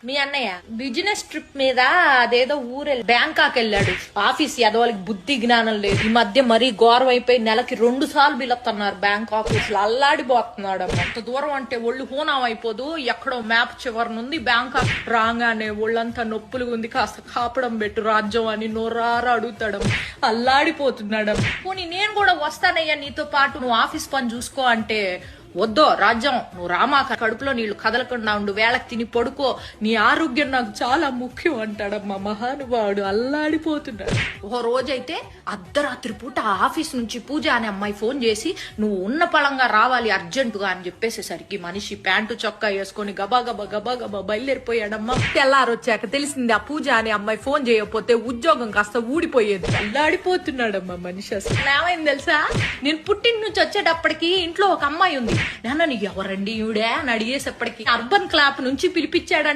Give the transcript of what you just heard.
మీ అన్నయ్య business trip మీద అదేదో బ్యాంకాక్ వెళ్ళాడు. ఆఫీస్ ఎదవాళ్ళకి బుద్ధి జ్ఞానం లేదు. ఈ మధ్య మరీ ఘోరం అయిపోయి నెలకి 2 సార్లు పిలుస్తున్నారు బ్యాంకాక్. అల్లాడిపోతున్నాడు. అంత దూరం అంటే ఒళ్ళు హూనం అయిపోదు. ఎక్కడో మ్యాప్ చివరి నుండి బ్యాంకాక్ రాగానే ఒళ్ళంతా నొప్పులు ఉంది, కాస్త కాపడం పెట్టు రాజ్యం అని నోరారా అడుగుతాడు. అల్లాడిపోతున్నాడు. పోనీ నేను కూడా వస్తానయ్యా నీతో పాటు, నువ్వు ఆఫీస్ పని చూసుకో అంటే, వద్దో రాజ్యం నువ్వు రామా, కడుపులో నీళ్లు కదలకుండా ఉండు, వేళకి తిని పడుకో, నీ ఆరోగ్యం నాకు చాలా ముఖ్యం అంటాడమ్మా మహానుభావుడు. అల్లాడిపోతున్నాడు. ఓ రోజైతే అర్ధరాత్రి పూట ఆఫీస్ నుంచి పూజ అనే అమ్మాయి ఫోన్ చేసి నువ్వు ఉన్న పళంగా రావాలి అర్జెంటుగా అని చెప్పేసేసరికి మనిషి ప్యాంటు చొక్కా వేసుకొని గబా గబా బయలుదేరిపోయాడమ్మా. తెల్లారొచ్చాక తెలిసింది ఆ పూజ అనే అమ్మాయి ఫోన్ చేయకపోతే ఉద్యోగం కాస్త ఊడిపోయేది. అల్లాడిపోతున్నాడమ్మా మనిషి. అసలు ఏమైంది తెలుసా, నేను పుట్టిన నుంచి వచ్చేటప్పటికి ఇంట్లో ఒక అమ్మాయి ఉంది. నాన్న ఎవరండి ఈవిడే అని అడిగేసప్పటికి అర్బన్ క్లాప్ నుంచి పిలిపించాడంట.